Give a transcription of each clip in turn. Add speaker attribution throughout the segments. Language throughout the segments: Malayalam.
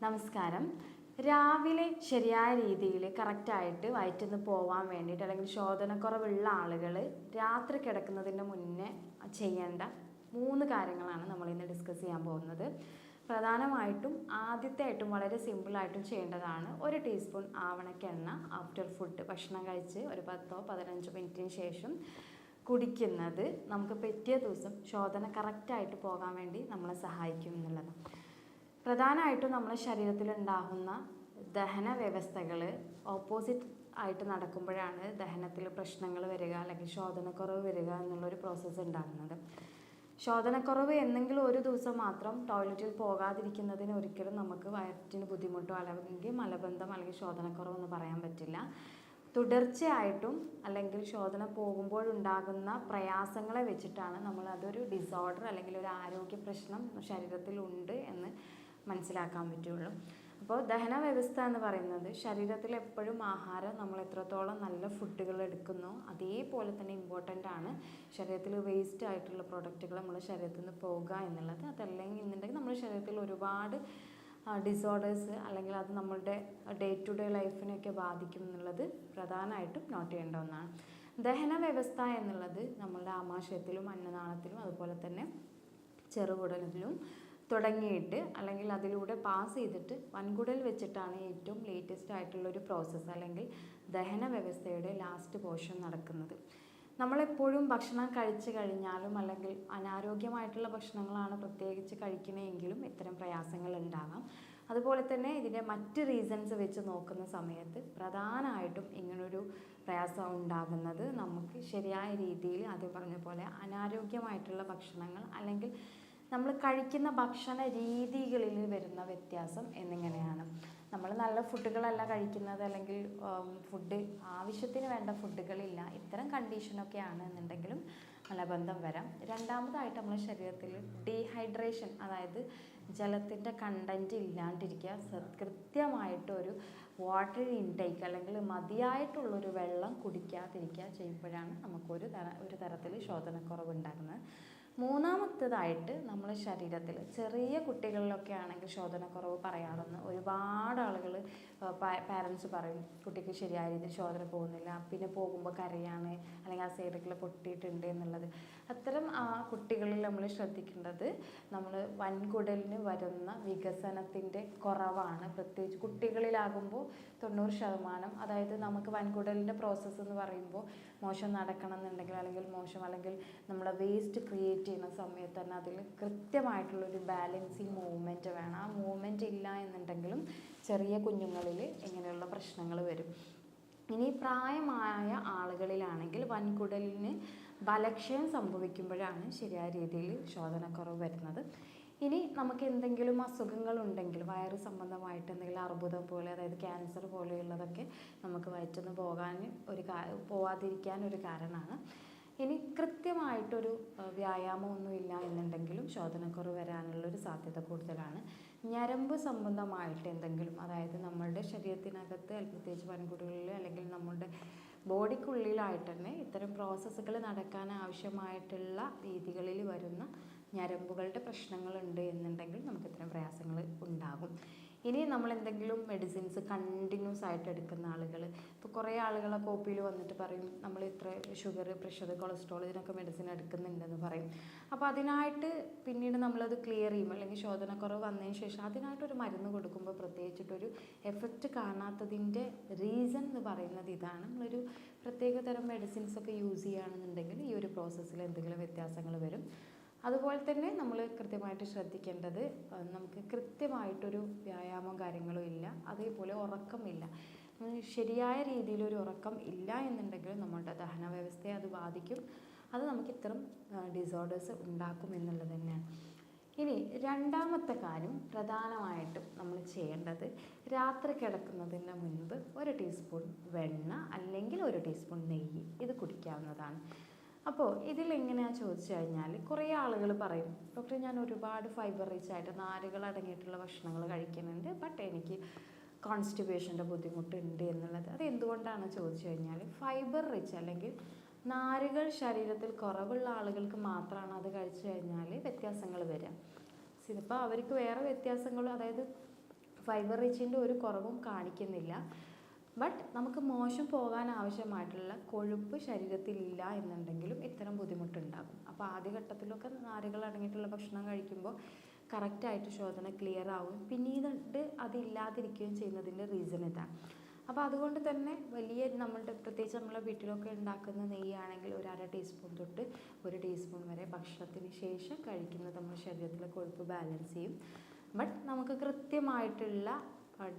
Speaker 1: നമസ്കാരം. രാവിലെ ശരിയായ രീതിയിൽ കറക്റ്റായിട്ട് വയറ്റിൽ നിന്ന് പോകാൻ വേണ്ടിയിട്ട് അല്ലെങ്കിൽ ശോധനക്കുറവുള്ള ആളുകൾ രാത്രി കിടക്കുന്നതിന് മുന്നേ ചെയ്യേണ്ട 3 കാര്യങ്ങളാണ് നമ്മളിന്ന് ഡിസ്കസ് ചെയ്യാൻ പോകുന്നത്. പ്രധാനമായിട്ടും ആദ്യത്തെയായിട്ടും വളരെ സിമ്പിളായിട്ടും ചെയ്യേണ്ടതാണ് 1 ടീസ്പൂൺ ആവണക്കെണ്ണ ആഫ്റ്റർ ഫുഡ് ഭക്ഷണം കഴിച്ച് ഒരു 10-15 മിനിറ്റിന് ശേഷം കുടിക്കുന്നത് നമുക്ക് പിറ്റേ ദിവസം ശോധന കറക്റ്റായിട്ട് പോകാൻ വേണ്ടി നമ്മളെ സഹായിക്കും എന്നുള്ളതാണ്. പ്രധാനമായിട്ടും നമ്മുടെ ശരീരത്തിലുണ്ടാകുന്ന ദഹന വ്യവസ്ഥകൾ ഓപ്പോസിറ്റ് ആയിട്ട് നടക്കുമ്പോഴാണ് ദഹനത്തിൽ പ്രശ്നങ്ങൾ വരിക അല്ലെങ്കിൽ ശോധനക്കുറവ് വരിക എന്നുള്ളൊരു പ്രോസസ്സ് ഉണ്ടാകുന്നത്. ശോധനക്കുറവ് എന്നെങ്കിലും ഒരു ദിവസം മാത്രം ടോയ്ലറ്റിൽ പോകാതിരിക്കുന്നതിന് ഒരിക്കലും നമുക്ക് വയറ്റിന് ബുദ്ധിമുട്ടോ അല്ലെങ്കിൽ മലബന്ധം അല്ലെങ്കിൽ ശോധനക്കുറവെന്ന് പറയാൻ പറ്റില്ല. തുടർച്ചയായിട്ടും അല്ലെങ്കിൽ ശോധന പോകുമ്പോഴുണ്ടാകുന്ന പ്രയാസങ്ങളെ വെച്ചിട്ടാണ് നമ്മൾ അതൊരു ഡിസോർഡർ അല്ലെങ്കിൽ ഒരു ആരോഗ്യ പ്രശ്നം ശരീരത്തിലുണ്ട് എന്ന് മനസ്സിലാക്കാൻ പറ്റുള്ളൂ. അപ്പോൾ ദഹന വ്യവസ്ഥ എന്ന് പറയുന്നത് ശരീരത്തിൽ എപ്പോഴും ആഹാരം നമ്മൾ എത്രത്തോളം നല്ല ഫുഡുകൾ എടുക്കുന്നോ അതേപോലെ തന്നെ ഇമ്പോർട്ടൻ്റ് ആണ് ശരീരത്തിൽ വേസ്റ്റ് ആയിട്ടുള്ള പ്രോഡക്റ്റുകൾ നമ്മുടെ ശരീരത്തിൽ നിന്ന് പോകുക എന്നുള്ളത്. അതല്ലെങ്കിൽ എന്നുണ്ടെങ്കിൽ നമ്മുടെ ശരീരത്തിൽ ഒരുപാട് ഡിസോർഡേഴ്സ് അല്ലെങ്കിൽ അത് നമ്മളുടെ ഡേ ടു ഡേ ലൈഫിനെയൊക്കെ ബാധിക്കും എന്നുള്ളത് പ്രധാനമായിട്ടും നോട്ട് ചെയ്യേണ്ട ഒന്നാണ്. ദഹന വ്യവസ്ഥ എന്നുള്ളത് നമ്മളുടെ ആമാശയത്തിലും അന്നനാളത്തിലും അതുപോലെ തന്നെ ചെറുകുടലിലും തുടങ്ങിയിട്ട് അല്ലെങ്കിൽ അതിലൂടെ പാസ് ചെയ്തിട്ട് വൻകുടൽ വെച്ചിട്ടാണ് ഏറ്റവും ലേറ്റസ്റ്റ് ആയിട്ടുള്ളൊരു പ്രോസസ്സ് അല്ലെങ്കിൽ ദഹന വ്യവസ്ഥയുടെ ലാസ്റ്റ് പോർഷൻ നടക്കുന്നത്. നമ്മളെപ്പോഴും ഭക്ഷണം കഴിച്ചു കഴിഞ്ഞാലും അല്ലെങ്കിൽ അനാരോഗ്യമായിട്ടുള്ള ഭക്ഷണങ്ങളാണ് പ്രത്യേകിച്ച് കഴിക്കണമെങ്കിലും ഇത്തരം പ്രയാസങ്ങൾ ഉണ്ടാകാം. അതുപോലെ തന്നെ ഇതിൻ്റെ മറ്റ് റീസൺസ് വെച്ച് നോക്കുന്ന സമയത്ത് പ്രധാനമായിട്ടും ഇങ്ങനൊരു പ്രയാസം ഉണ്ടാകുന്നത് നമുക്ക് ശരിയായ രീതിയിൽ ആദ്യം പറഞ്ഞ പോലെ അനാരോഗ്യമായിട്ടുള്ള ഭക്ഷണങ്ങൾ അല്ലെങ്കിൽ നമ്മൾ കഴിക്കുന്ന ഭക്ഷണ രീതികളിൽ വരുന്ന വ്യത്യാസം എന്നിങ്ങനെയാണ്. നമ്മൾ നല്ല ഫുഡുകളല്ല കഴിക്കുന്നത് അല്ലെങ്കിൽ ഫുഡ് ആവശ്യത്തിന് വേണ്ട ഫുഡുകളില്ല, ഇത്തരം കണ്ടീഷനൊക്കെയാണ് എന്നുണ്ടെങ്കിലും മലബന്ധം വരാം. രണ്ടാമതായിട്ട് നമ്മുടെ ശരീരത്തിൽ ഡീഹൈഡ്രേഷൻ, അതായത് ജലത്തിൻ്റെ കണ്ടൻറ്റ് ഇല്ലാണ്ടിരിക്കുക, കൃത്യമായിട്ടൊരു വാട്ടർ ഇൻടേക്ക് അല്ലെങ്കിൽ മതിയായിട്ടുള്ളൊരു വെള്ളം കുടിക്കാതിരിക്കുക ചെയ്യുമ്പോഴാണ് നമുക്കൊരു തരത്തിൽ ശോധനക്കുറവ് ഉണ്ടാകുന്നത്. മൂന്നാമത്തേതായിട്ട് നമ്മുടെ ശരീരത്തിൽ ചെറിയ കുട്ടികളിലൊക്കെ ആണെങ്കിൽ ശോധനക്കുറവ് പറയാറുണ്ട്. ഒരുപാട് ആളുകൾ പാരൻസ് പറയും കുട്ടിക്ക് ശരിയായ രീതിയിൽ ശോധന പോകുന്നില്ല, പിന്നെ പോകുമ്പോൾ കരയാണ് അല്ലെങ്കിൽ ആ സൈഡിൽ പൊട്ടിയിട്ടുണ്ട് എന്നുള്ളത്. അത്തരം ആ കുട്ടികളിൽ നമ്മൾ ശ്രദ്ധിക്കേണ്ടത് നമ്മൾ വൻകുടലിന് വരുന്ന വികസനത്തിൻ്റെ കുറവാണ്. പ്രത്യേകിച്ച് കുട്ടികളിലാകുമ്പോൾ 90%, അതായത് നമുക്ക് വൻകുടലിൻ്റെ പ്രോസസ്സ് എന്ന് പറയുമ്പോൾ മോശം നടക്കണം എന്നുണ്ടെങ്കിൽ അല്ലെങ്കിൽ നമ്മുടെ വേസ്റ്റ് ക്രിയേറ്റ് ചെയ്യുന്ന സമയത്ത് തന്നെ അതിൽ കൃത്യമായിട്ടുള്ളൊരു ബാലൻസിങ് മൂവ്മെൻറ്റ് വേണം. ആ മൂവ്മെൻറ്റ് ഇല്ല എന്നുണ്ടെങ്കിലും ചെറിയ കുഞ്ഞുങ്ങളിൽ ഇങ്ങനെയുള്ള പ്രശ്നങ്ങൾ വരും. ഇനി പ്രായമായ ആളുകളിലാണെങ്കിൽ വൻകുടലിന് ബലക്ഷയം സംഭവിക്കുമ്പോഴാണ് ശരിയായ രീതിയിൽ ശോധനക്കുറവ് വരുന്നത്. ഇനി നമുക്ക് എന്തെങ്കിലും അസുഖങ്ങളുണ്ടെങ്കിൽ വയറ് സംബന്ധമായിട്ട് എന്തെങ്കിലും അർബുദം പോലെ, അതായത് ക്യാൻസർ പോലെയുള്ളതൊക്കെ നമുക്ക് വയറ്റിന്ന് പോവാതിരിക്കാൻ ഒരു കാരണമാണ്. ഇനി കൃത്യമായിട്ടൊരു വ്യായാമമൊന്നും ഇല്ല എന്നുണ്ടെങ്കിലും ശോധനക്കുറവ് വരാനുള്ളൊരു സാധ്യത കൂടുതലാണ്. ഞരമ്പ് സംബന്ധമായിട്ട് എന്തെങ്കിലും, അതായത് നമ്മളുടെ ശരീരത്തിനകത്ത് പ്രത്യേകിച്ച് വൻകുടലിൽ അല്ലെങ്കിൽ നമ്മളുടെ ബോഡിക്കുള്ളിലായിട്ട് തന്നെ ഇത്തരം പ്രോസസ്സുകൾ നടക്കാൻ ആവശ്യമായിട്ടുള്ള രീതികളിൽ വരുന്ന ഞരമ്പുകളുടെ പ്രശ്നങ്ങളുണ്ട് എന്നുണ്ടെങ്കിൽ നമുക്ക് ഇത്തരം പ്രയാസങ്ങൾ ഉണ്ടാകും. ഇനി നമ്മൾ എന്തെങ്കിലും മെഡിസിൻസ് കണ്ടിന്യൂസ് ആയിട്ട് എടുക്കുന്ന ആളുകൾ, ഇപ്പോൾ കുറേ ആളുകളൊക്കെ ഒ പിയിൽ വന്നിട്ട് പറയും നമ്മൾ ഇത്ര ഷുഗർ, പ്രഷർ, കൊളസ്ട്രോൾ ഇതിനൊക്കെ മെഡിസിൻ എടുക്കുന്നുണ്ടെന്ന് പറയും. അപ്പോൾ അതിനായിട്ട് പിന്നീട് നമ്മളത് ക്ലിയർ ചെയ്യും അല്ലെങ്കിൽ ശോധനക്കുറവ് വന്നതിന് ശേഷം അതിനായിട്ടൊരു മരുന്ന് കൊടുക്കുമ്പോൾ പ്രത്യേകിച്ചിട്ടൊരു എഫക്റ്റ് കാണാത്തതിൻ്റെ റീസൺ എന്ന് പറയുന്നത് ഇതാണ്. നമ്മളൊരു പ്രത്യേക തരം മെഡിസിൻസൊക്കെ യൂസ് ചെയ്യുകയാണെന്നുണ്ടെങ്കിൽ ഈ ഒരു പ്രോസസ്സിൽ എന്തെങ്കിലും വ്യത്യാസങ്ങൾ വരും. അതുപോലെ തന്നെ നമ്മൾ കൃത്യമായിട്ട് ശ്രദ്ധിക്കേണ്ടത് നമുക്ക് കൃത്യമായിട്ടൊരു വ്യായാമം കാര്യങ്ങളും ഇല്ല, അതേപോലെ ഉറക്കമില്ല. ശരിയായ രീതിയിലൊരു ഉറക്കം ഇല്ല എന്നുണ്ടെങ്കിൽ നമ്മളുടെ ദഹന വ്യവസ്ഥയെ അത് ബാധിക്കും. അത് നമുക്ക് ഇത്തരം ഡിസോർഡേഴ്സ് ഉണ്ടാക്കും എന്നുള്ളത് തന്നെയാണ്. ഇനി രണ്ടാമത്തെ കാര്യം പ്രധാനമായിട്ടും നമ്മൾ ചെയ്യേണ്ടത് രാത്രി കിടക്കുന്നതിന് മുൻപ് 1 ടീസ്പൂൺ വെണ്ണ അല്ലെങ്കിൽ 1 ടീസ്പൂൺ നെയ്യ് ഇത് കുടിക്കാവുന്നതാണ്. അപ്പോൾ ഇതിലെങ്ങനെയാണെന്ന് ചോദിച്ചു കഴിഞ്ഞാൽ കുറേ ആളുകൾ പറയും ഡോക്ടർ ഞാൻ ഒരുപാട് ഫൈബർ റിച്ച് ആയിട്ട് നാരുകൾ അടങ്ങിയിട്ടുള്ള ഭക്ഷണങ്ങൾ കഴിക്കുന്നുണ്ട്, ബട്ട് എനിക്ക് കോൺസ്റ്റിപ്പേഷൻ്റെ ബുദ്ധിമുട്ടുണ്ട് എന്നുള്ളത്. അത് എന്തുകൊണ്ടാണെന്ന് ചോദിച്ചു കഴിഞ്ഞാൽ ഫൈബർ റിച്ച് അല്ലെങ്കിൽ നാരുകൾ ശരീരത്തിൽ കുറവുള്ള ആളുകൾക്ക് മാത്രമാണ് അത് കഴിച്ചു കഴിഞ്ഞാൽ വ്യത്യാസങ്ങൾ വരിക. ഇതിപ്പോൾ അവർക്ക് വേറെ വ്യത്യാസങ്ങളും, അതായത് ഫൈബർ റിച്ചിൻ്റെ ഒരു കുറവും കാണിക്കുന്നില്ല. ബട്ട് നമുക്ക് മോശം പോകാൻ ആവശ്യമായിട്ടുള്ള കൊഴുപ്പ് ശരീരത്തിലില്ല എന്നുണ്ടെങ്കിലും ഇത്തരം ബുദ്ധിമുട്ടുണ്ടാകും. അപ്പോൾ ആദ്യഘട്ടത്തിലൊക്കെ നാരുകൾ അടങ്ങിയിട്ടുള്ള ഭക്ഷണം കഴിക്കുമ്പോൾ കറക്റ്റായിട്ട് ശോധന ക്ലിയർ ആവും. പിന്നീട് അതില്ലാതിരിക്കുകയും ചെയ്യുന്നതിൻ്റെ റീസൺ ഇതാണ്. അപ്പോൾ അതുകൊണ്ട് തന്നെ വലിയ പ്രത്യേകിച്ച് നമ്മളെ വീട്ടിലൊക്കെ ഉണ്ടാക്കുന്ന നെയ്യാണെങ്കിൽ ഒരു 1/2 ടീസ്പൂൺ തൊട്ട് 1 ടീസ്പൂൺ വരെ ഭക്ഷണത്തിന് ശേഷം കഴിക്കുന്നത് നമ്മുടെ ശരീരത്തിലെ കൊഴുപ്പ് ബാലൻസ് ചെയ്യും. ബട്ട് നമുക്ക് കൃത്യമായിട്ടുള്ള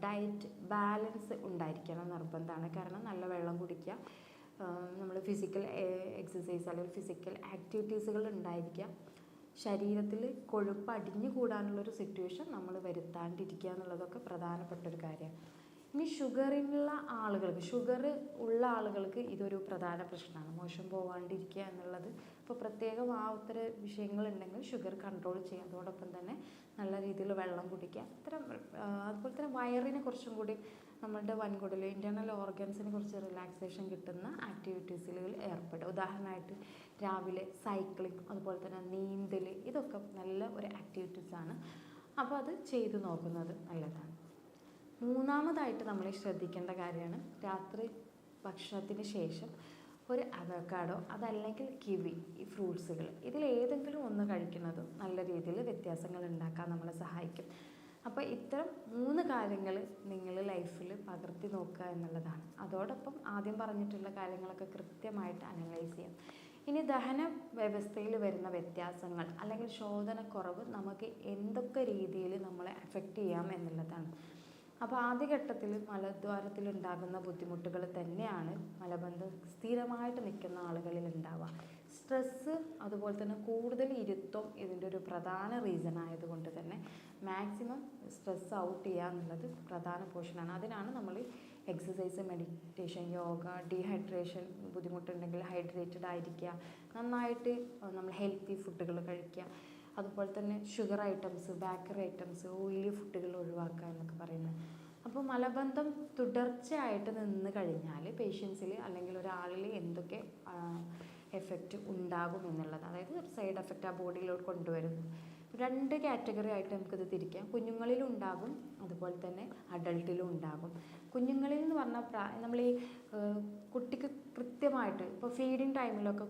Speaker 1: ഡയറ്റ് ബാലൻസ് ഉണ്ടായിരിക്കണം നിർബന്ധമാണ്. കാരണം നല്ല വെള്ളം കുടിക്കുക, നമ്മൾ ഫിസിക്കൽ എക്സസൈസ് അല്ലെങ്കിൽ ഫിസിക്കൽ ആക്ടിവിറ്റീസുകൾ ഉണ്ടായിരിക്കുക, ശരീരത്തിൽ കൊഴുപ്പ് അടിഞ്ഞു കൂടാനുള്ളൊരു സിറ്റുവേഷൻ നമ്മൾ വരുത്താണ്ടിരിക്കുക എന്നുള്ളതൊക്കെ പ്രധാനപ്പെട്ട ഒരു കാര്യമാണ്. ഇനി ഷുഗർ ഉള്ള ആളുകൾക്ക് ഇതൊരു പ്രധാന പ്രശ്നമാണ്, മോശം പോകാണ്ടിരിക്കുക എന്നുള്ളത്. ഇപ്പോൾ പ്രത്യേകം ഉത്തര വിഷയങ്ങളുണ്ടെങ്കിൽ ഷുഗർ കൺട്രോൾ ചെയ്യുക, അതോടൊപ്പം തന്നെ നല്ല രീതിയിൽ വെള്ളം കുടിക്കുക. അതുപോലെ തന്നെ വയറിനെ കുറച്ചും കൂടി നമ്മളുടെ വൻകുടൽ ഇൻറ്റേർണൽ ഓർഗൻസിന് കുറച്ച് റിലാക്സേഷൻ കിട്ടുന്ന ആക്ടിവിറ്റീസിൽ ഏർപ്പെടുക. ഉദാഹരണമായിട്ട് രാവിലെ സൈക്ലിംഗ്, അതുപോലെ തന്നെ നീന്തൽ, ഇതൊക്കെ നല്ല ഒരു ആക്ടിവിറ്റീസാണ്. അപ്പോൾ അത് ചെയ്തു നോക്കുന്നത് നല്ലതാണ്. മൂന്നാമതായിട്ട് നമ്മൾ ശ്രദ്ധിക്കേണ്ട കാര്യമാണ് രാത്രി ഭക്ഷണത്തിന് ശേഷം ഒരു അവക്കാഡോ അതല്ലെങ്കിൽ കിവി, ഈ ഫ്രൂട്ട്സുകൾ ഇതിലേതെങ്കിലും ഒന്ന് കഴിക്കുന്നതും നല്ല രീതിയിൽ വ്യത്യാസങ്ങൾ ഉണ്ടാക്കാൻ നമ്മളെ സഹായിക്കും. അപ്പോൾ ഇത്തരം 3 കാര്യങ്ങൾ നിങ്ങൾ ലൈഫിൽ പകർത്തി നോക്കുക എന്നുള്ളതാണ്. അതോടൊപ്പം ആദ്യം പറഞ്ഞിട്ടുള്ള കാര്യങ്ങളൊക്കെ കൃത്യമായിട്ട് അനലൈസ് ചെയ്യാം. ഇനി ദഹന വ്യവസ്ഥയിൽ വരുന്ന വ്യത്യാസങ്ങൾ അല്ലെങ്കിൽ ശോധനക്കുറവ് നമുക്ക് എന്തൊക്കെ രീതിയിൽ നമ്മളെ അഫക്റ്റ് ചെയ്യാം എന്നുള്ളതാണ്. അപ്പോൾ ആദ്യഘട്ടത്തിൽ മലദ്വാരത്തിൽ ഉണ്ടാകുന്ന ബുദ്ധിമുട്ടുകൾ തന്നെയാണ് മലബന്ധം സ്ഥിരമായിട്ട് നിൽക്കുന്ന ആളുകളിൽ ഉണ്ടാവുക. സ്ട്രെസ്സ്, അതുപോലെ തന്നെ കൂടുതൽ ഇരുത്തം ഇതിൻ്റെ ഒരു പ്രധാന റീസൺ ആയതുകൊണ്ട് തന്നെ മാക്സിമം സ്ട്രെസ് ഔട്ട് ചെയ്യുക എന്നുള്ളത് പ്രധാന പോർഷനാണ്. അതിനാണ് നമ്മൾ എക്സസൈസ്, മെഡിറ്റേഷൻ, യോഗ, ഡീഹൈഡ്രേഷൻ ബുദ്ധിമുട്ടുണ്ടെങ്കിൽ ഹൈഡ്രേറ്റഡ് ആയിരിക്കുക, നന്നായിട്ട് നമ്മൾ ഹെൽത്തി ഫുഡുകൾ കഴിക്കുക, അതുപോലെ തന്നെ sugar items, bakery items, oily ഫുഡുകൾ ഒഴിവാക്കുക എന്നൊക്കെ പറയുന്നത്. അപ്പോൾ മലബന്ധം തുടർച്ചയായിട്ട് നിന്ന് കഴിഞ്ഞാൽ പേഷ്യൻസിൽ അല്ലെങ്കിൽ ഒരാളിൽ എന്തൊക്കെ എഫക്റ്റ് ഉണ്ടാകും എന്നുള്ളത്, അതായത് സൈഡ് എഫക്റ്റ് ആ ബോഡിയിലോട്ട് കൊണ്ടുവരുന്നു. 2 കാറ്റഗറി ആയിട്ട് നമുക്കിത് തിരിക്കാം. കുഞ്ഞുങ്ങളിലും ഉണ്ടാകും, അതുപോലെ തന്നെ അഡൾട്ടിലും ഉണ്ടാകും. കുഞ്ഞുങ്ങളിൽ എന്ന് പറഞ്ഞാൽ നമ്മൾ ഈ കുട്ടിക്ക് കൃത്യമായിട്ട് ഇപ്പോൾ ഫീഡിങ് ടൈമിലൊക്കെ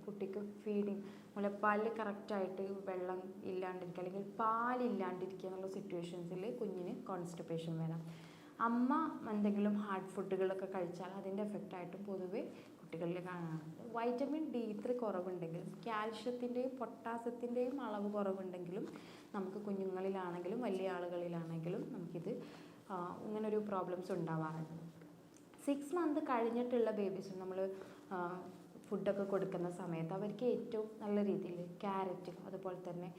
Speaker 1: കുട്ടിക്ക് ഫീഡിങ് മുലപ്പാലിൽ കറക്റ്റായിട്ട് വെള്ളം ഇല്ലാണ്ടിരിക്കുക അല്ലെങ്കിൽ പാലില്ലാണ്ടിരിക്കുക എന്നുള്ള സിറ്റുവേഷൻസിൽ കുഞ്ഞിന് കോൺസ്റ്റിപ്പേഷൻ വരാം. അമ്മ എന്തെങ്കിലും ഹാർഡ് ഫുഡുകളൊക്കെ കഴിച്ചാൽ അതിൻ്റെ എഫക്റ്റായിട്ടും പൊതുവെ കുട്ടികളിൽ കാണാറുണ്ട്. വൈറ്റമിൻ D3 കുറവുണ്ടെങ്കിലും കാൽഷ്യത്തിൻ്റെയും പൊട്ടാസ്യത്തിൻ്റെയും അളവ് കുറവുണ്ടെങ്കിലും നമുക്ക് കുഞ്ഞുങ്ങളിലാണെങ്കിലും വലിയ ആളുകളിലാണെങ്കിലും നമുക്കിത് ഇങ്ങനൊരു പ്രോബ്ലംസ് ഉണ്ടാവാറുണ്ട്. 6 മന്ത് കഴിഞ്ഞിട്ടുള്ള ബേബീസ് നമ്മൾ ഫുഡൊക്കെ കൊടുക്കുന്ന സമയത്ത് അവർക്ക് ഏറ്റവും നല്ല രീതിയിൽ ക്യാരറ്റ്, അതുപോലെ തന്നെ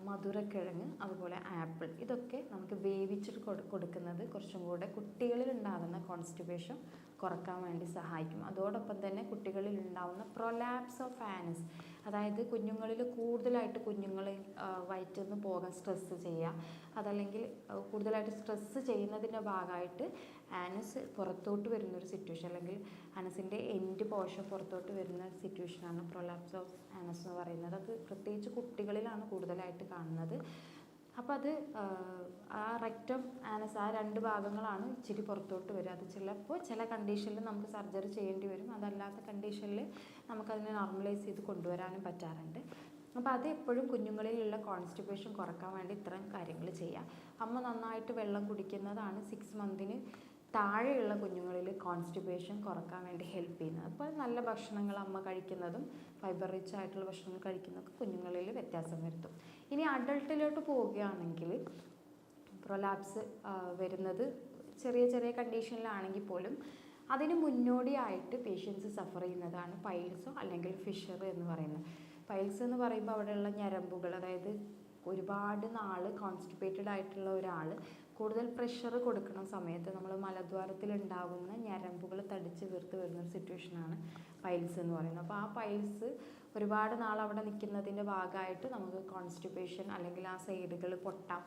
Speaker 1: മധുരക്കിഴങ്ങ്, അതുപോലെ ആപ്പിൾ, ഇതൊക്കെ നമുക്ക് വേവിച്ചിട്ട് കൊടുക്കുന്നത് കുറച്ചും കൂടെ കുട്ടികളിൽ ഉണ്ടാകുന്ന കോൺസ്റ്റിപ്പേഷൻ കുറക്കാൻ വേണ്ടി സഹായിക്കും. അതോടൊപ്പം തന്നെ കുട്ടികളിൽ ഉണ്ടാകുന്ന പ്രൊലാപ്സ് ഓഫ് ആനസ്, അതായത് കുഞ്ഞുങ്ങളിൽ കൂടുതലായിട്ട് വയറ്റിൽ നിന്ന് പോകാൻ സ്ട്രെസ്സ് ചെയ്യുക, അതല്ലെങ്കിൽ കൂടുതലായിട്ട് സ്ട്രെസ്സ് ചെയ്യുന്നതിൻ്റെ ഭാഗമായിട്ട് ആനസ് പുറത്തോട്ട് വരുന്നൊരു സിറ്റുവേഷൻ, അല്ലെങ്കിൽ ആനസിൻ്റെ എൻഡ് പോർഷൻ പുറത്തോട്ട് വരുന്ന സിറ്റുവേഷനാണ് പ്രൊലാപ്സ് ഓഫ് ആനസ് എന്ന് പറയുന്നത്. അത് പ്രത്യേകിച്ച് കുട്ടികളിലാണ് കൂടുതലായിട്ട് കാണുന്നത്. അപ്പോൾ അത് ആ റെക്റ്റം, ആനസ്, ആ 2 ഭാഗങ്ങളാണ് ഇച്ചിരി പുറത്തോട്ട് വരിക. അത് ചിലപ്പോൾ ചില കണ്ടീഷനിൽ നമുക്ക് സർജറി ചെയ്യേണ്ടി വരും, അതല്ലാത്ത കണ്ടീഷനിൽ നമുക്കതിനെ നോർമലൈസ് ചെയ്ത് കൊണ്ടുവരാനും പറ്റാറുണ്ട്. അപ്പോൾ അത് എപ്പോഴും കുഞ്ഞുങ്ങളിലുള്ള കോൺസ്റ്റിപ്പേഷൻ കുറക്കാൻ വേണ്ടി ഇത്തരം കാര്യങ്ങൾ ചെയ്യാം. അമ്മ നന്നായിട്ട് വെള്ളം കുടിക്കുന്നതാണ് 6 മന്തിന് താഴെയുള്ള കുഞ്ഞുങ്ങളിൽ കോൺസ്റ്റിപ്പേഷൻ കുറക്കാൻ വേണ്ടി ഹെൽപ്പ് ചെയ്യുന്നത്. അപ്പോൾ നല്ല ഭക്ഷണങ്ങൾ അമ്മ കഴിക്കുന്നതും ഫൈബർ റിച്ച് ആയിട്ടുള്ള ഭക്ഷണങ്ങൾ കഴിക്കുന്നതൊക്കെ കുഞ്ഞുങ്ങളിൽ വ്യത്യാസം വരുത്തും. ഇനി അഡൾട്ടിലോട്ട് പോവുകയാണെങ്കിൽ പ്രൊലാപ്സ് വരുന്നത് ചെറിയ ചെറിയ കണ്ടീഷനിലാണെങ്കിൽ പോലും അതിന് മുന്നോടിയായിട്ട് പേഷ്യൻസ് സഫർ ചെയ്യുന്നതാണ് പൈൽസോ അല്ലെങ്കിൽ ഫിഷർ എന്ന് പറയുന്നത്. പൈൽസ് എന്ന് പറയുമ്പോൾ അവിടെയുള്ള ഞരമ്പുകൾ, അതായത് ഒരുപാട് നാൾ കോൺസ്റ്റിപ്പേറ്റഡ് ആയിട്ടുള്ള ഒരാൾ കൂടുതൽ പ്രഷർ കൊടുക്കുന്ന സമയത്ത് നമ്മൾ മലദ്വാരത്തിൽ ഉണ്ടാകുന്ന ഞരമ്പുകൾ തടിച്ച് വീർത്ത് വരുന്നൊരു സിറ്റുവേഷനാണ് പൈൽസ് എന്ന് പറയുന്നത്. അപ്പോൾ ആ പൈൽസ് ഒരുപാട് നാൾ അവിടെ നിൽക്കുന്നതിൻ്റെ ഭാഗമായിട്ട് നമുക്ക് കോൺസ്റ്റിപ്പേഷൻ അല്ലെങ്കിൽ ആ സൈഡുകൾ പൊട്ടാം.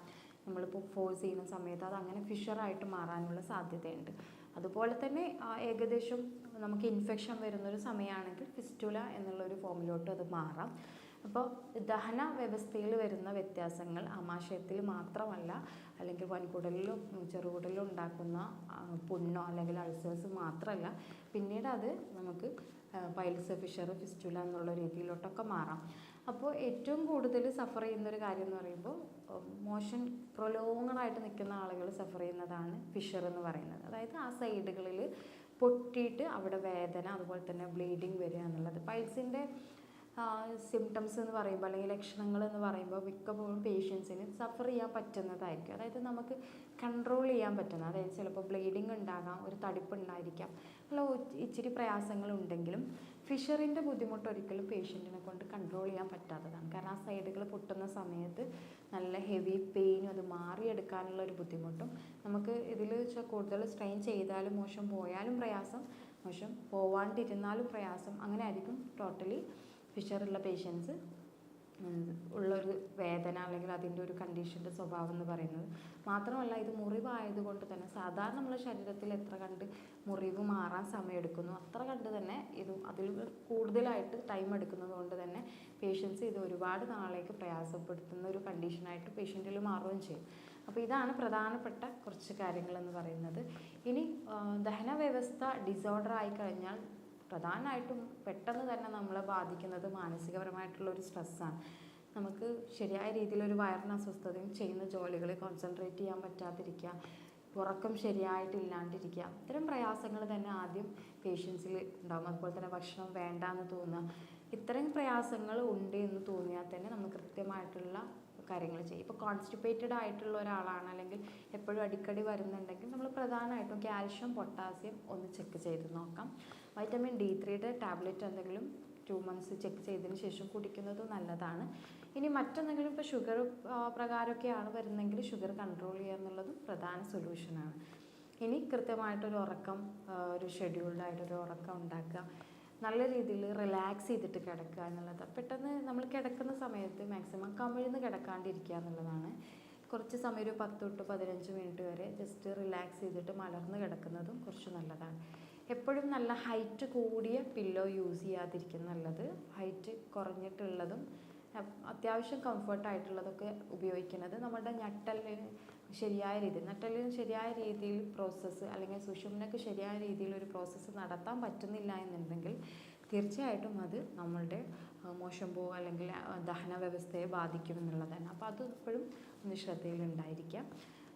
Speaker 1: നമ്മളിപ്പോൾ ഫോഴ്സ് ചെയ്യുന്ന സമയത്ത് അത് അങ്ങനെ ഫിഷറായിട്ട് മാറാനുള്ള സാധ്യതയുണ്ട്. അതുപോലെ തന്നെ ഏകദേശം നമുക്ക് ഇൻഫെക്ഷൻ വരുന്നൊരു സമയമാണെങ്കിൽ ഫിസ്റ്റുല എന്നുള്ളൊരു ഫോമിലോട്ട് അത് മാറാം. അപ്പോൾ ദഹന വ്യവസ്ഥയിൽ വരുന്ന വ്യത്യാസങ്ങൾ ആമാശയത്തിൽ മാത്രമല്ല, അല്ലെങ്കിൽ വൻകുടലിലും ചെറുകുടലിലും ഉണ്ടാക്കുന്ന പുണ്ണോ അല്ലെങ്കിൽ അൾസേഴ്സ് മാത്രമല്ല, പിന്നീട് അത് നമുക്ക് പൈൽസ്, ഫിഷർ, ഫിസ്റ്റുല എന്നുള്ള രീതിയിലോട്ടൊക്കെ മാറാം. അപ്പോൾ ഏറ്റവും കൂടുതൽ സഫർ ചെയ്യുന്നൊരു കാര്യം എന്ന് പറയുമ്പോൾ മോഷൻ പ്രൊലോങ്ങഡായിട്ട് നിൽക്കുന്ന ആളുകൾ സഫർ ചെയ്യുന്നതാണ് ഫിഷർ എന്ന് പറയുന്നത്. അതായത് ആ സൈഡുകളിൽ പൊട്ടിയിട്ട് അവിടെ വേദന, അതുപോലെ തന്നെ ബ്ലീഡിങ് വരിക എന്നുള്ളത്. പൈൽസിൻ്റെ സിംറ്റംസ് എന്ന് പറയുമ്പോൾ അല്ലെങ്കിൽ ലക്ഷണങ്ങൾ എന്ന് പറയുമ്പോൾ മിക്കപ്പോഴും പേഷ്യൻസിന് സഫർ ചെയ്യാൻ പറ്റുന്നതായിരിക്കും. അതായത് നമുക്ക് കൺട്രോൾ ചെയ്യാൻ പറ്റുന്ന, അതായത് ചിലപ്പോൾ ബ്ലീഡിങ് ഉണ്ടാകാം, ഒരു തടിപ്പ് ഉണ്ടായിരിക്കാം, അല്ല ഇച്ചിരി പ്രയാസങ്ങളുണ്ടെങ്കിലും ഫിഷറിൻ്റെ ബുദ്ധിമുട്ട് ഒരിക്കലും പേഷ്യൻറ്റിനെ കൊണ്ട് കൺട്രോൾ ചെയ്യാൻ പറ്റാത്തതാണ്. കാരണം ആ സൈഡുകൾ പൊട്ടുന്ന സമയത്ത് നല്ല ഹെവി പെയിനും അത് മാറിയെടുക്കാനുള്ള ഒരു ബുദ്ധിമുട്ടും, നമുക്ക് ഇതിൽ കൂടുതൽ സ്ട്രെയിൻ ചെയ്താലും മോശം പോയാലും പ്രയാസം, മോശം പോവാണ്ടിരുന്നാലും പ്രയാസം, അങ്ങനെ ആയിരിക്കും ടോട്ടലി ഫിഷറുള്ള പേഷ്യൻസ് ഉള്ളൊരു വേദന അല്ലെങ്കിൽ അതിൻ്റെ ഒരു കണ്ടീഷൻ്റെ സ്വഭാവം എന്ന് പറയുന്നത്. മാത്രമല്ല ഇത് മുറിവായതുകൊണ്ട് തന്നെ സാധാരണ നമ്മുടെ ശരീരത്തിൽ എത്ര കണ്ട് മുറിവ് മാറാൻ സമയമെടുക്കുന്നു അത്ര കണ്ട് തന്നെ ഇതും അതിൽ കൂടുതലായിട്ട് ടൈം എടുക്കുന്നത് കൊണ്ട് തന്നെ പേഷ്യൻസ് ഇത് ഒരുപാട് നാളേക്ക് പ്രയാസപ്പെടുത്തുന്ന ഒരു കണ്ടീഷനായിട്ട് പേഷ്യൻറ്റിൽ മാറുകയും ചെയ്യും. അപ്പോൾ ഇതാണ് പ്രധാനപ്പെട്ട കുറച്ച് കാര്യങ്ങളെന്ന് പറയുന്നത്. ഇനി ദഹന വ്യവസ്ഥ ഡിസോർഡർ ആയി കഴിഞ്ഞാൽ പ്രധാനമായിട്ടും പെട്ടെന്ന് തന്നെ നമ്മളെ ബാധിക്കുന്നത് മാനസികപരമായിട്ടുള്ളൊരു സ്ട്രെസ്സാണ്. നമുക്ക് ശരിയായ രീതിയിലൊരു വയറിന് അസ്വസ്ഥതയും, ചെയ്യുന്ന ജോലികളിൽ കോൺസെൻട്രേറ്റ് ചെയ്യാൻ പറ്റാതിരിക്കുക, ഉറക്കം ശരിയായിട്ടില്ലാണ്ടിരിക്കുക, ഇത്തരം പ്രയാസങ്ങൾ തന്നെ ആദ്യം പേഷ്യൻസിൽ ഉണ്ടാകും. അതുപോലെ തന്നെ ഭക്ഷണം വേണ്ടാന്ന് തോന്നുക, ഇത്തരം പ്രയാസങ്ങൾ ഉണ്ട് എന്ന് തോന്നിയാൽ തന്നെ നമ്മൾ കൃത്യമായിട്ടുള്ള കാര്യങ്ങൾ ചെയ്യും. ഇപ്പോൾ കോൺസ്റ്റിപ്പേറ്റഡ് ആയിട്ടുള്ള ഒരാളാണ് അല്ലെങ്കിൽ എപ്പോഴും അടിക്കടി വരുന്നുണ്ടെങ്കിൽ നമ്മൾ പ്രധാനമായിട്ടും കാൽഷ്യം, പൊട്ടാസ്യം ഒന്ന് ചെക്ക് ചെയ്ത് നോക്കാം. വൈറ്റമിൻ D3യുടെ ടാബ്ലറ്റ് എന്തെങ്കിലും 2 months ചെക്ക് ചെയ്തതിന് ശേഷം കുടിക്കുന്നത് നല്ലതാണ്. ഇനി മറ്റെന്തെങ്കിലും ഇപ്പോൾ ഷുഗർ പ്രകാരമൊക്കെയാണ് വരുന്നതെങ്കിൽ ഷുഗർ കൺട്രോൾ ചെയ്യുക എന്നുള്ളതും പ്രധാന സൊല്യൂഷനാണ്. ഇനി കൃത്യമായിട്ടൊരു ഉറക്കം, ഒരു ഷെഡ്യൂൾഡായിട്ടൊരു ഉറക്കം ഉണ്ടാക്കുക, നല്ല രീതിയിൽ റിലാക്സ് ചെയ്തിട്ട് കിടക്കുക എന്നുള്ളത്. പെട്ടെന്ന് നമ്മൾ കിടക്കുന്ന സമയത്ത് മാക്സിമം കമിഴ്ന്ന് കിടക്കാണ്ടിരിക്കുക എന്നുള്ളതാണ്. കുറച്ച് സമയം ഒരു 10 തൊട്ട് 15 മിനിറ്റ് വരെ ജസ്റ്റ് റിലാക്സ് ചെയ്തിട്ട് മലർന്ന് കിടക്കുന്നതും കുറച്ച് നല്ലതാണ്. എപ്പോഴും നല്ല ഹൈറ്റ് കൂടിയ പില്ലോ യൂസ് ചെയ്യാതിരിക്കുന്ന നല്ലത്. ഹൈറ്റ് കുറഞ്ഞിട്ടുള്ളതും അത്യാവശ്യം കംഫർട്ടായിട്ടുള്ളതൊക്കെ ഉപയോഗിക്കുന്നത് നമ്മുടെ നട്ടലിന് ശരിയായ രീതിയിൽ പ്രോസസ്സ് അല്ലെങ്കിൽ സുഷുമ്നക്ക് ശരിയായ രീതിയിൽ ഒരു പ്രോസസ്സ് നടത്താൻ പറ്റുന്നില്ല എന്നുണ്ടെങ്കിൽ തീർച്ചയായിട്ടും അത് നമ്മളുടെ മോശം പോവുക അല്ലെങ്കിൽ ദഹന വ്യവസ്ഥയെ ബാധിക്കും എന്നുള്ളതാണ്. അപ്പോൾ അത് എപ്പോഴും ഒന്ന് ശ്രദ്ധയിലുണ്ടായിരിക്കാം.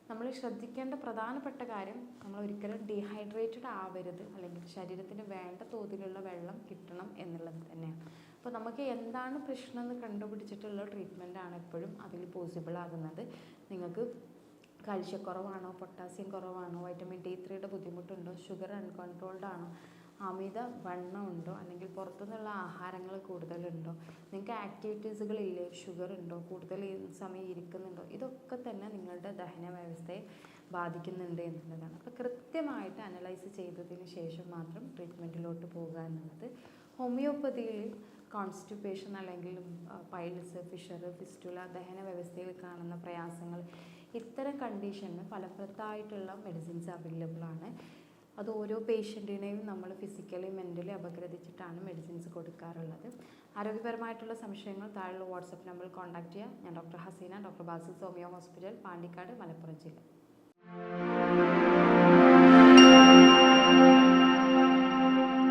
Speaker 1: നമ്മൾ ശ്രദ്ധിക്കേണ്ട പ്രധാനപ്പെട്ട കാര്യം, നമ്മൾ ഒരിക്കലും ഡീഹൈഡ്രേറ്റഡ് ആവരുത്, അല്ലെങ്കിൽ ശരീരത്തിന് വേണ്ട തോതിലുള്ള വെള്ളം കിട്ടണം എന്നുള്ളത് തന്നെയാണ്. അപ്പോൾ നമുക്ക് എന്താണ് പ്രശ്നം എന്ന് കണ്ടുപിടിച്ചിട്ടുള്ള ട്രീറ്റ്മെൻറ്റാണ് എപ്പോഴും അതിൽ പോസിബിൾ ആകുന്നത്. നിങ്ങൾക്ക് കാൽഷ്യക്കുറവാണോ, പൊട്ടാസ്യം കുറവാണോ, വൈറ്റമിൻ D3യുടെ ബുദ്ധിമുട്ടുണ്ടോ, ഷുഗർ അൺകൺട്രോൾഡ് ആണോ, അമിത വണ്ണം ഉണ്ടോ, അല്ലെങ്കിൽ പുറത്തുനിന്നുള്ള ആഹാരങ്ങൾ കൂടുതലുണ്ടോ, നിങ്ങൾക്ക് ആക്ടിവിറ്റീസുകളില്ലേ, ഷുഗർ ഉണ്ടോ, കൂടുതൽ സമയം ഇരിക്കുന്നുണ്ടോ, ഇതൊക്കെ തന്നെ നിങ്ങളുടെ ദഹന വ്യവസ്ഥയെ ബാധിക്കുന്നുണ്ട് എന്നുള്ളതാണ്. അപ്പോൾ കൃത്യമായിട്ട് അനലൈസ് ചെയ്തതിന് ശേഷം മാത്രം ട്രീറ്റ്മെൻറ്റിലോട്ട് പോകുക എന്നുള്ളത്. ഹോമിയോപ്പതിയിൽ കോൺസ്റ്റിപ്പേഷൻ അല്ലെങ്കിൽ പൈൽസ്, ഫിഷർ, ഫിസ്റ്റുല, ദഹന വ്യവസ്ഥയിൽ കാണുന്ന പ്രയാസങ്ങൾ, ഇത്തരം കണ്ടീഷന് ഫലപ്രദമായിട്ടുള്ള മെഡിസിൻസ് അവൈലബിൾ ആണ്. അത് ഓരോ പേഷ്യൻറ്റിനെയും നമ്മൾ ഫിസിക്കലി മെൻ്റലി അപഗ്രഥിച്ചിട്ടാണ് മെഡിസിൻസ് കൊടുക്കാറുള്ളത്. ആരോഗ്യപരമായിട്ടുള്ള സംശയങ്ങൾ താഴെയുള്ള വാട്സപ്പ് നമ്പറിൽ കോൺടാക്ട് ചെയ്യുക. ഞാൻ doctor Haseena, doctor Basil homeo hospital, Pandikkad, Malappuram ജില്ല.